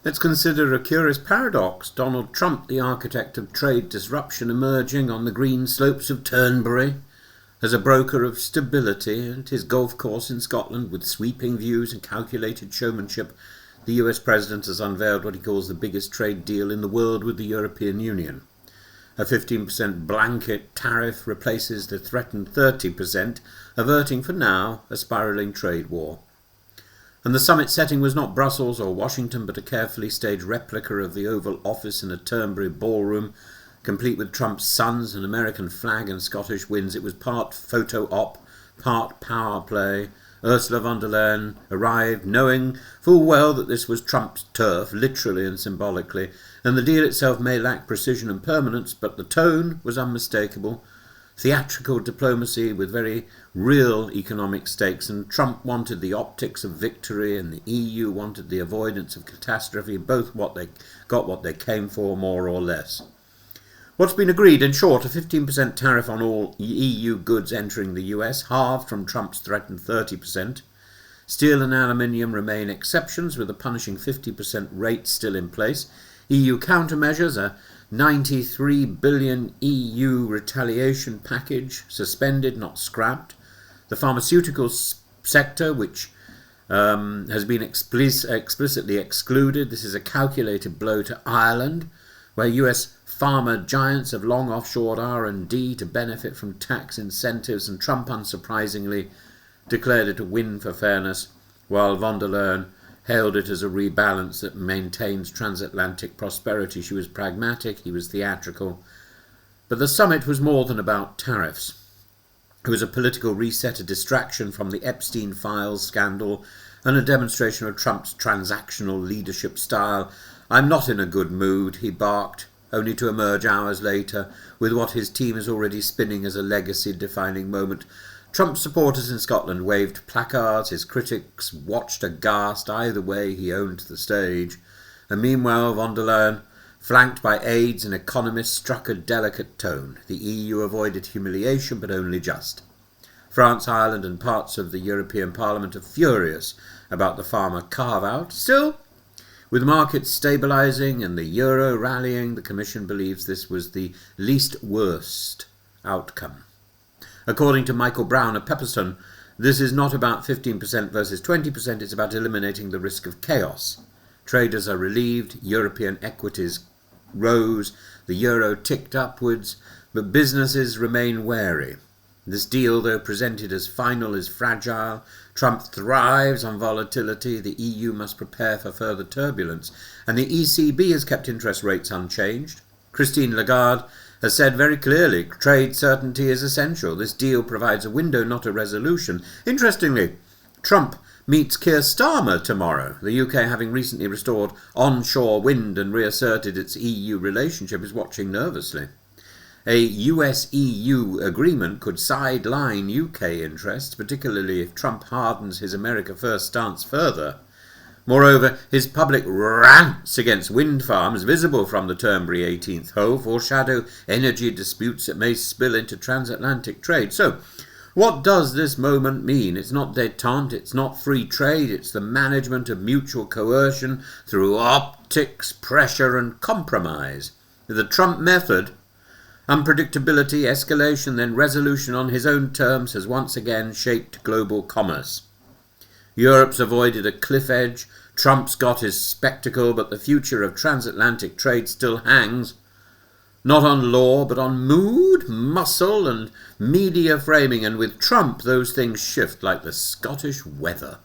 Let's consider a curious paradox. Donald Trump, the architect of trade disruption emerging on the green slopes of Turnberry, as a broker of stability, and his golf course in Scotland with sweeping views and calculated showmanship, the US President has unveiled what he calls the biggest trade deal in the world with the European Union. A 15% blanket tariff replaces the threatened 30%, averting for now a spiralling trade war. And the summit setting was not Brussels or Washington, but a carefully staged replica of the Oval Office in a Turnberry ballroom, complete with Trump's sons, an American flag and Scottish winds. It was part photo op, part power play. Ursula von der Leyen arrived knowing full well that this was Trump's turf, literally and symbolically, and the deal itself may lack precision and permanence, but the tone was unmistakable. Theatrical diplomacy with very real economic stakes, and Trump wanted the optics of victory and the EU wanted the avoidance of catastrophe, both what they came for, more or less. What's been agreed, in short, a 15% tariff on all EU goods entering the US, halved from Trump's threatened 30%. Steel and aluminium remain exceptions, with a punishing 50% rate still in place. EU countermeasures, a 93 billion EU retaliation package, suspended, not scrapped. The pharmaceutical sector, which has been explicitly excluded. This is a calculated blow to Ireland, where US pharma giants have long offshored R&D to benefit from tax incentives, and Trump, unsurprisingly, declared it a win for fairness, while von der Leyen hailed it as a rebalance that maintains transatlantic prosperity. She was pragmatic, he was theatrical. But the summit was more than about tariffs. It was a political reset, a distraction from the Epstein files scandal, and a demonstration of Trump's transactional leadership style. "I'm not in a good mood," he barked, only to emerge hours later with what his team is already spinning as a legacy-defining moment. Trump supporters in Scotland waved placards, his critics watched aghast. Either way, he owned the stage. And meanwhile, von der Leyen, flanked by aides and economists, struck a delicate tone. The EU avoided humiliation, but only just. France, Ireland and parts of the European Parliament are furious about the pharma carve-out. Still, with markets stabilising and the euro rallying, the Commission believes this was the least worst outcome. According to Michael Brown of Pepperstone, this is not about 15% versus 20%, it's about eliminating the risk of chaos. Traders are relieved, European equities rose, the euro ticked upwards, but businesses remain wary. This deal, though presented as final, is fragile. Trump thrives on volatility. The EU must prepare for further turbulence. And the ECB has kept interest rates unchanged. Christine Lagarde has said very clearly, trade certainty is essential. This deal provides a window, not a resolution. Interestingly, Trump meets Keir Starmer tomorrow. The UK, having recently restored onshore wind and reasserted its EU relationship, is watching nervously. A US-EU agreement could sideline UK interests, particularly if Trump hardens his America First stance further. Moreover, his public rants against wind farms, visible from the Turnberry 18th hole, foreshadow energy disputes that may spill into transatlantic trade. So, what does this moment mean? It's not détente, it's not free trade, it's the management of mutual coercion through optics, pressure and compromise. The Trump method, unpredictability, escalation, then resolution on his own terms, has once again shaped global commerce. Europe's avoided a cliff edge, Trump's got his spectacle, but the future of transatlantic trade still hangs, not on law, but on mood, muscle, and media framing, and with Trump those things shift like the Scottish weather.